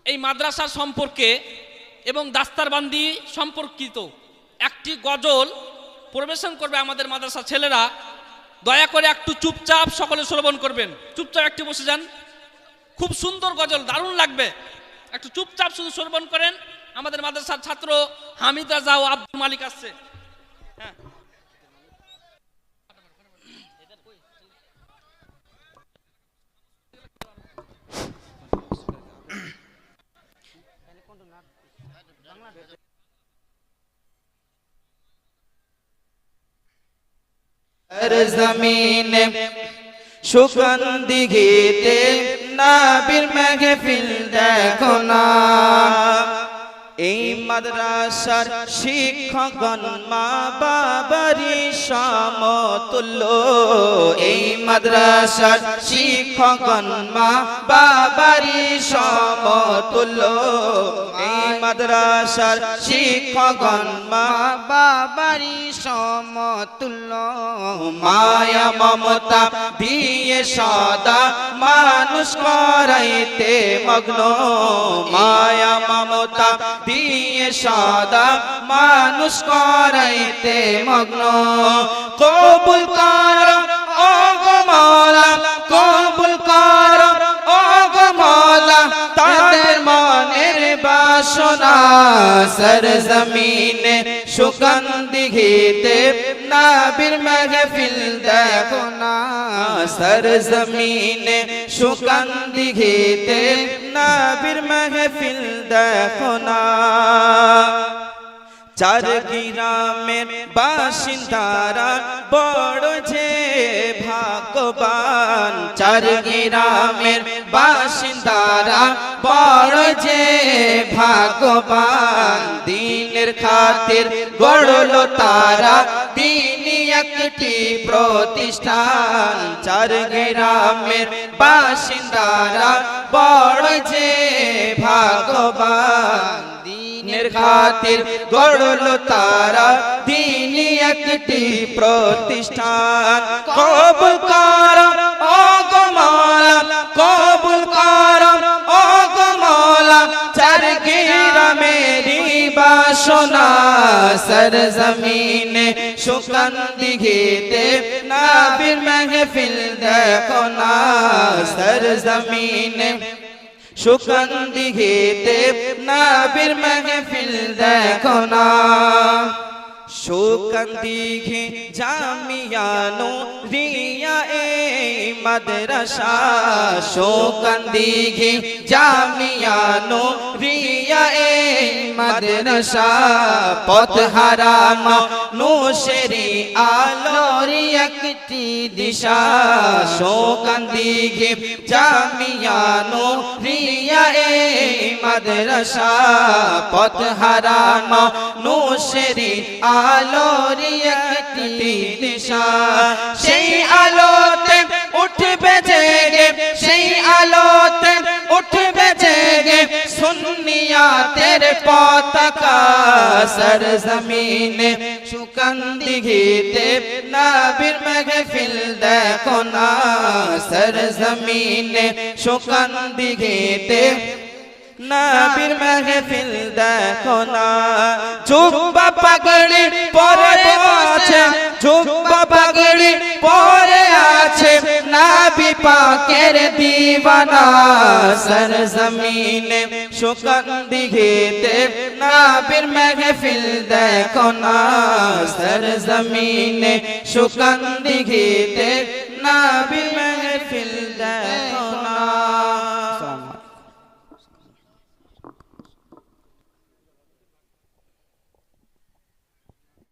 এই মাদ্রাসা সম্পর্কে এবং দাস্তারবান্দি সম্পর্কিত একটি গজল পরিবেশন করবে আমাদের মাদ্রাসা ছেলেরা। দয়া করে একটু চুপচাপ সকলে শ্রবণ করবেন। চুপচাপ একটু বসে যান। খুব সুন্দর গজল, দারুণ লাগবে। একটু চুপচাপ শুধু শ্রবণ করেন। আমাদের মাদ্রাসার ছাত্র হামিদ রাজা ও আব্দুল মালিক আসছে। হ্যাঁ, জমিনে সুগন্ধিতে নবীর মাহফিল দেখো না। এই মাদ্রাসার শিক্ষকগণ মা বাবারই সমতুল্য। এই মাদ্রাসার শিক্ষকগণ মা বাবারই সমতুল্য। এই মাদ্রাসার শিক্ষকগণ মা বাবারই সমতুল্য। মায়া মমতা দিয়ে সদা মানুষ করাইতে মগ্ন। মায়া মমতা দিয়ে সদা মানুষ করাইতে মগ্ন। কবুল কর ও গো মওলা, কবুল কর ও গো মওলা তাদের মনের বাসনা। সরজমিনে সুগন্ধিতে নবীর মাহফিল দেখো না। সরজমিনে সুগন্ধিতে নবীর মাহফিল দেখো না। চার গ্রামের বাসিন্দারা বড় যে ভাগ্যবান। চার গ্রামের বাসিন্দারা বড় যে ভাগ্যবান। দিনের খাতির গড়লো তারা দিনই একটি প্রতিষ্ঠান। চার গ্রামের বাসিন্দারা বড় যে ভাগ্যবান। দিনের খাতির গড়লো তারা দিনই একটি প্রতিষ্ঠান। কবুল কর ও গো মওলা, কবুল কর ও গো মওলা চার গ্রামেরই বাসনা। সরজমিনে সুগন্ধিতে নবীর মাহফিল দেখো না। সরজমিনে সুগন্ধিতে নবীর মাহফিল দেখো না। সুগন্ধি জামিয়া নূরিয়া এই মাদ্রাসা। সুগন্ধি জামিয়া নূরিয়া এই মাদ্রাসা। পথ হারানো নূশেরি আলোর একটি দিশা। সুগন্ধি জামিয়া নূরিয়া এই মাদ্রাসা। পথ হারানো নূশেরি আলোর একটি দিশা। সেই আলোতে উঠবে জেগে, সেই আলোতে উঠবে জেগে সুন্নিয়াতের পতাকা। সরজমিনে সুগন্ধিতে নবীর মাহফিল দেখো না। সরজমিনে সুগন্ধিতে নবীর মাহফিল দেখো না। জুব্বা পাগড়ি পরে আছে, জুব্বা পাগড়ি পরে আছে নবী পাকের দিওয়ানা। সরজমিনে সুগন্ধিতে নবীর মাহফিল দেখো না। সরজমিনে সুগন্ধিতে